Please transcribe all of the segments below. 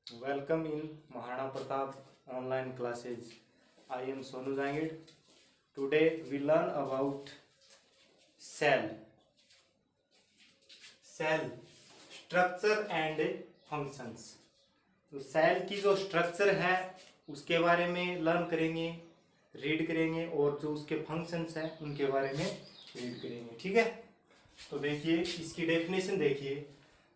Welcome in Mahana Pratap online classes. I am Sonu Jangid. Today we learn about cell. Cell structure and functions. तो cell की जो structure है उसके बारे में लर्न करेंगे, रीड करेंगे और जो उसके फंक्शंस हैं उनके बारे में रीड करेंगे। ठीक है, तो देखिए इसकी डेफिनेशन देखिए।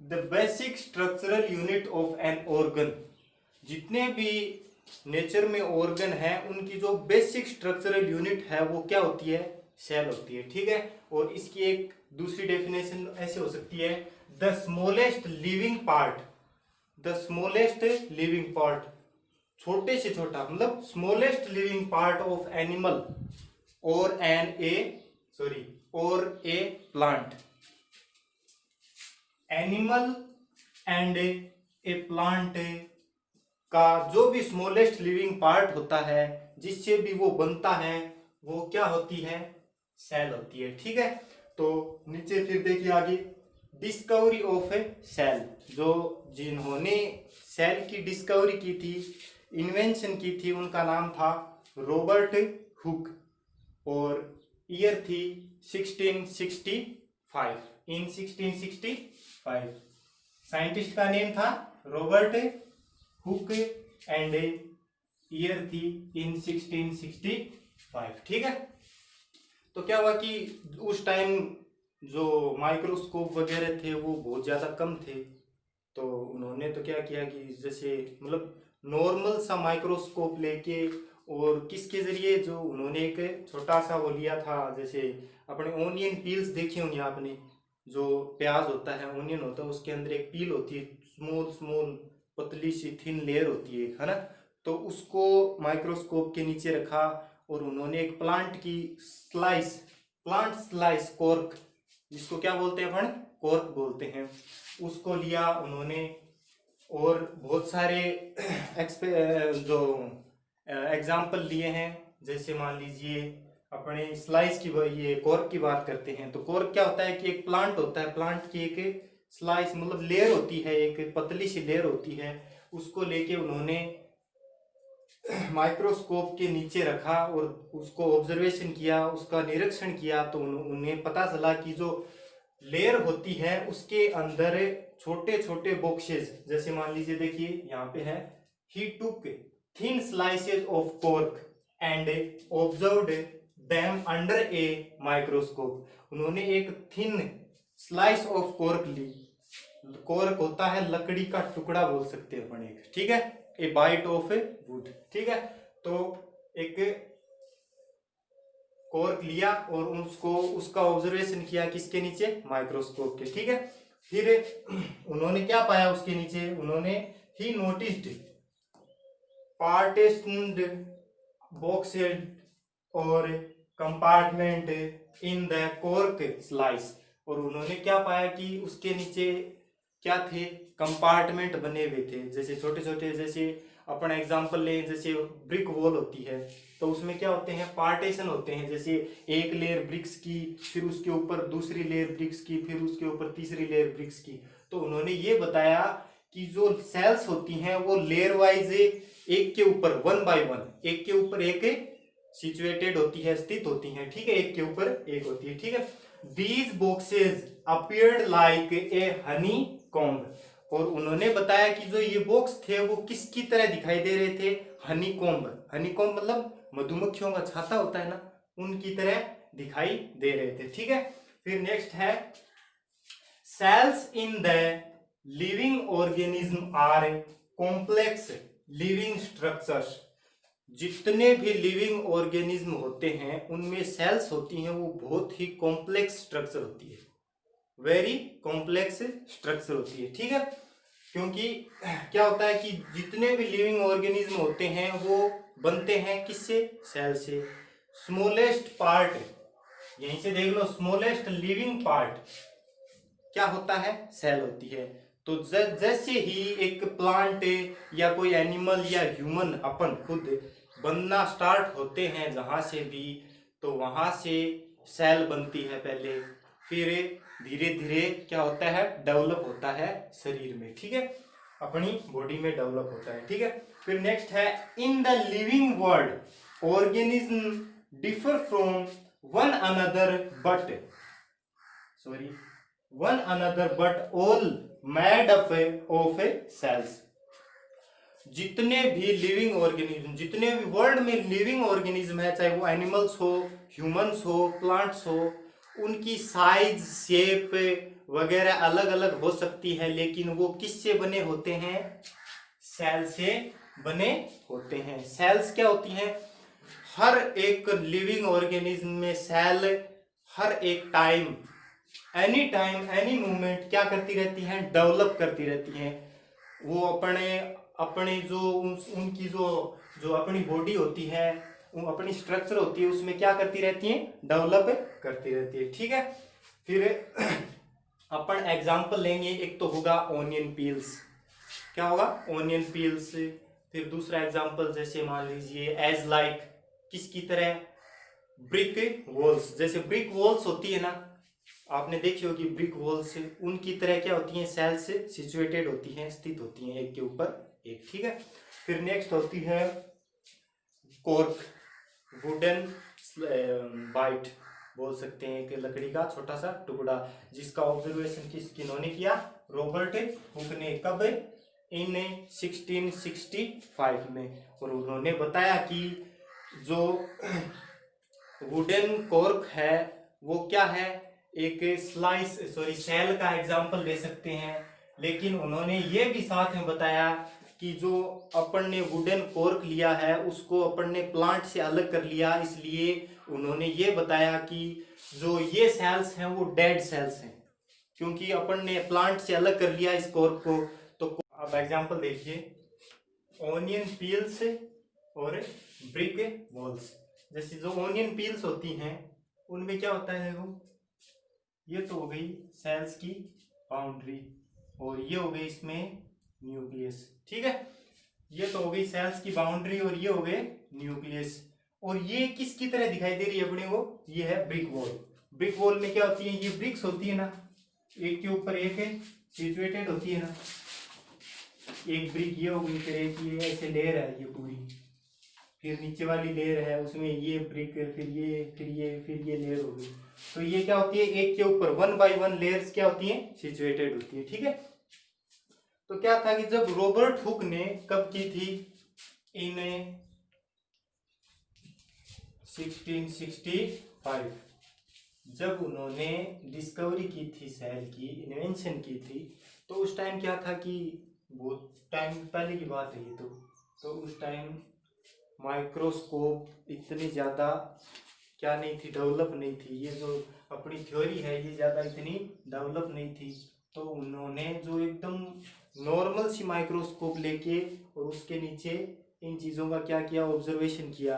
The basic structural unit of an organ, जितने भी नेचर में ऑर्गन है उनकी जो बेसिक स्ट्रक्चरल यूनिट है वो क्या होती है? सेल होती है। ठीक है, और इसकी एक दूसरी डेफिनेशन ऐसे हो सकती है, the smallest living part. The smallest living part, छोटे से छोटा मतलब smallest living part of animal और a plant. Animal and a plant का जो भी स्मॉलेस्ट लिविंग पार्ट होता है, जिससे भी वो बनता है, वो क्या होती है? सेल होती है। ठीक है, तो नीचे फिर देखिए आगे, डिस्कवरी ऑफ ए सेल। जो जिन्होंने सेल की डिस्कवरी की थी, इन्वेंशन की थी, उनका नाम था रॉबर्ट हुक और ईयर थी 1665। इन 1665 साइंटिस्ट का नेम था रॉबर्ट हुक एंड ईयर थी इन 1665। ठीक है, तो क्या हुआ कि उस टाइम जो माइक्रोस्कोप वगैरह थे वो बहुत ज़्यादा कम थे, तो उन्होंने तो क्या किया कि जैसे मतलब नॉर्मल सा माइक्रोस्कोप लेके और किसके ज़रिए, जो उन्होंने एक छोटा सा वो लिया था, जैसे अपने ओनियन पील्स देखे होंगे आपने, जो प्याज होता है, ओनियन होता है, उसके अंदर एक पील होती है, स्मॉल स्मॉल पतली सी थिन लेयर होती है ना। तो उसको माइक्रोस्कोप के नीचे रखा और उन्होंने एक प्लांट स्लाइस कॉर्क, जिसको क्या बोलते हैं अपन? कॉर्क बोलते हैं, उसको लिया उन्होंने और बहुत सारे जो एग्जाम्पल लिए हैं। जैसे मान लीजिए अपने स्लाइस की, ये कॉर्क की बात करते हैं, तो कॉर्क क्या होता है कि एक प्लांट होता है, प्लांट की एक स्लाइस मतलब लेयर होती है, एक पतली सी लेयर होती है, उसको लेके उन्होंने माइक्रोस्कोप के नीचे रखा और उसको ऑब्जर्वेशन किया, उसका निरीक्षण किया, तो उन्हें पता चला कि जो लेयर होती है उसके अंदर छोटे छोटे बॉक्सेस, जैसे मान लीजिए देखिए यहाँ पे है, he took thin slices of cork and observed them under a microscope. उन्होंने एक थिन स्लाइस ऑफ कॉर्क ली। कॉर्क होता है लकड़ी का टुकड़ा बोल सकते हैं अपन एक। ठीक है, ए बाइट ऑफ ए वुड। ठीक है, तो एक कॉर्क लिया और उसको उसका ऑब्जर्वेशन किया किसके नीचे? माइक्रोस्कोप के। ठीक है, फिर उन्होंने क्या पाया उसके नीचे? उन्होंने ही नोटिस्ड पार्टीशन्ड बॉक्सेस और compartment in the cork slice. और उन्होंने क्या पाया कि उसके नीचे क्या थे? कंपार्टमेंट बने हुए थे, जैसे छोटे छोटे, जैसे अपन एग्जांपल ले, जैसे ब्रिक वॉल होती है, तो उसमें क्या होते हैं? पार्टीशन होते हैं, जैसे एक लेयर ब्रिक्स की, फिर उसके ऊपर दूसरी लेयर ब्रिक्स की, फिर उसके ऊपर तीसरी लेयर ब्रिक्स की। तो उन्होंने ये बताया कि जो सेल्स होती हैं वो लेयर वाइज एक के ऊपर वन बाय वन, एक के ऊपर एक सिचुएटेड होती है, स्थित होती हैं। ठीक है, एक के ऊपर एक होती है। ठीक है, these boxes appeared like a Honey comb. और उन्होंने बताया कि जो ये बॉक्स थे वो किसकी तरह दिखाई दे रहे थे? हनी कॉम्ब। हनी कॉम्ब मतलब मधुमक्खियों का छाता होता है ना, उनकी तरह दिखाई दे रहे थे। ठीक है, फिर नेक्स्ट है, cells in the living organism are complex living structures. जितने भी लिविंग ऑर्गेनिज्म होते हैं उनमें सेल्स होती हैं वो बहुत ही कॉम्प्लेक्स स्ट्रक्चर होती है, वेरी कॉम्प्लेक्स स्ट्रक्चर होती है। ठीक है, क्योंकि क्या होता है कि जितने भी लिविंग ऑर्गेनिज्म होते हैं वो बनते हैं किससे? सेल से। स्मॉलेस्ट पार्ट, यहीं से देख लो, स्मॉलेस्ट लिविंग पार्ट क्या होता है? सेल होती है। तो जैसे ही एक प्लांट या कोई एनिमल या ह्यूमन अपन खुद बनना स्टार्ट होते हैं जहां से भी, तो वहां से सेल बनती है पहले, फिर धीरे धीरे क्या होता है? डेवलप होता है शरीर में। ठीक है, अपनी बॉडी में डेवलप होता है, ठीक है। फिर नेक्स्ट है in the living world organism differ from one another but all made up of cells. जितने भी लिविंग ऑर्गेनिज्म, जितने भी वर्ल्ड में लिविंग ऑर्गेनिज्म है, चाहे वो एनिमल्स हो, ह्यूमंस हो, प्लांट्स हो, उनकी साइज, शेप वगैरह अलग अलग हो सकती है, लेकिन वो किससे बने होते हैं? सेल से बने होते हैं। सेल्स क्या होती हैं? हर एक लिविंग ऑर्गेनिज्म में सेल हर एक टाइम, एनी मूवमेंट क्या करती रहती हैं? डेवलप करती रहती हैं। वो अपने जो उनकी जो अपनी बॉडी होती है, अपनी स्ट्रक्चर होती है, उसमें क्या करती रहती हैं? डेवलप करती रहती है, ठीक है। फिर अपन एग्जांपल लेंगे, एक तो होगा ऑनियन पील्स। क्या होगा? Onion peels. फिर दूसरा एग्जांपल जैसे मान लीजिए एज लाइक, किसकी तरह? Brick walls. जैसे ब्रिक वॉल्स होती है ना, आपने देखी होगी ब्रिक वॉल्स, उनकी तरह क्या होती हैं? सेल्स सिचुएटेड होती हैं, स्थित होती हैं एक के ऊपर एक, ठीक है। फिर नेक्स्ट होती है कॉर्क, वुडन बाइट बोल सकते हैं, एक लकड़ी का छोटा सा टुकड़ा, जिसका ऑब्जर्वेशन किन्होंने किया? रॉबर्ट हुक ने। कब? इन 1665 में। और उन्होंने बताया कि जो वुडन कॉर्क है वो क्या है? एक सेल का एग्जांपल ले सकते हैं, लेकिन उन्होंने ये भी साथ में बताया कि जो अपन ने वुडन कॉर्क लिया है उसको अपन ने प्लांट से अलग कर लिया, इसलिए उन्होंने ये बताया कि जो ये सेल्स हैं वो डेड सेल्स हैं, क्योंकि अपन ने प्लांट से अलग कर लिया इस कॉर्क को। तो आप एग्जांपल देखिए, ऑनियन पील्स और ब्रिक वॉल्स। जैसे जो ऑनियन पील्स होती हैं उनमें क्या होता है? देखो, ये तो हो गई सेल्स की बाउंड्री, और ये हो गई इसमें न्यूक्लियस, ठीक है। ये तो हो गई सेल्स की बाउंड्री और ये हो गए न्यूक्लियस। और ये किसकी तरह दिखाई दे रही है अपने को? ये है ब्रिक वॉल। ब्रिक वॉल में क्या होती है? ये ब्रिक्स होती है ना, एक के ऊपर एक सिचुएटेड होती है ना। एक ब्रिक ये हो गई, फिर एक ये ऐसे लेयर है ये पूरी, फिर नीचे वाली लेयर है उसमें ये ब्रिक, फिर ये लेयर हो गई। तो ये क्या होती है? एक के ऊपर 1 बाय 1 लेयर्स क्या होती हैं? सिचुएटेड होती है, ठीक है। तो क्या था कि जब रॉबर्ट हुक ने कब की थी? इन 1665, जब उन्होंने डिस्कवरी की थी, सेल की इन्वेंशन की थी, तो उस टाइम क्या था कि बहुत टाइम पहले की बात है ये तो उस टाइम माइक्रोस्कोप इतनी ज़्यादा क्या नहीं थी? डेवलप नहीं थी। ये जो अपनी थ्योरी है ये ज़्यादा इतनी डेवलप नहीं थी। तो उन्होंने जो एकदम नॉर्मल सी माइक्रोस्कोप लेके और उसके नीचे इन चीज़ों का क्या किया? ऑब्जर्वेशन किया,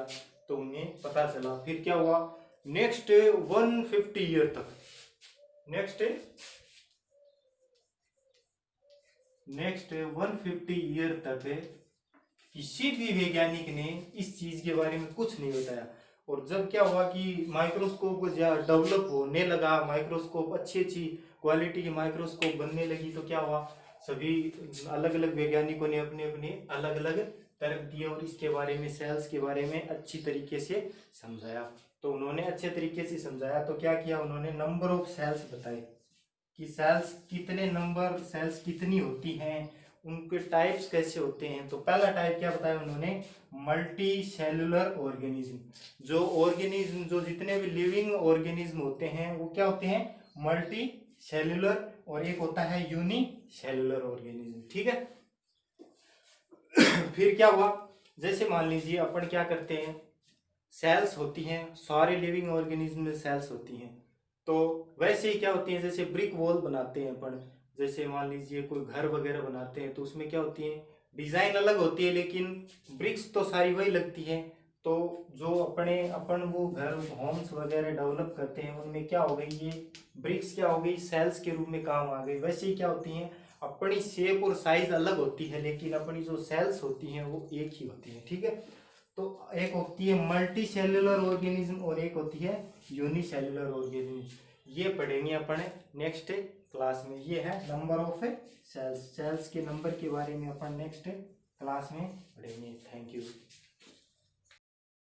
तो उन्हें पता चला। फिर क्या हुआ? नेक्स्ट 150 ईयर तक, नेक्स्ट 150 ईयर तक किसी भी वैज्ञानिक ने इस चीज के बारे में कुछ नहीं बताया। और जब क्या हुआ कि माइक्रोस्कोप डेवलप होने लगा, माइक्रोस्कोप अच्छी क्वालिटी की माइक्रोस्कोप बनने लगी, तो क्या हुआ? सभी अलग अलग वैज्ञानिकों ने अपने अपने अलग अलग तरफ दिए और इसके बारे में, सेल्स के बारे में अच्छी तरीके से समझाया। तो उन्होंने अच्छे तरीके से समझाया तो क्या किया? उन्होंने नंबर ऑफ सेल्स बताए कि सेल्स कितनी होती हैं, उनके टाइप्स कैसे होते हैं। तो पहला टाइप क्या बताया उन्होंने? Multi cellular organism. जो जितने भी लिविंग ऑर्गेनिज्म होते हैं वो क्या होते हैं? मल्टी सेलुलर, और एक होता है यूनी सेलुलर ऑर्गेनिज्म, ठीक है। फिर क्या हुआ? जैसे मान लीजिए अपन क्या करते हैं, सेल्स होती हैं, सारे लिविंग ऑर्गेनिज्म में सेल्स होती हैं। तो वैसे ही क्या होती है? जैसे ब्रिक वॉल बनाते हैं अपन, जैसे मान लीजिए कोई घर वगैरह बनाते हैं तो उसमें क्या होती है? डिजाइन अलग होती है, लेकिन ब्रिक्स तो सारी वही लगती हैं। तो जो अपन वो घर होम्स वगैरह डेवलप करते हैं उनमें क्या हो गई? ये ब्रिक्स क्या हो गई? सेल्स के रूप में काम आ गई। वैसे ही क्या होती हैं? अपनी शेप और साइज अलग होती है, लेकिन अपनी जो सेल्स होती हैं वो एक ही होती है, ठीक है। तो एक होती है मल्टी सेलुलर ऑर्गेनिज्म और एक होती है यूनिसेलुलर ऑर्गेनिज्म। ये पढ़ेंगे अपन नेक्स्ट क्लास में। ये है नंबर ऑफ सेल्स। सेल्स के नंबर के बारे में अपन नेक्स्ट क्लास में पढ़ेंगे। Thank you.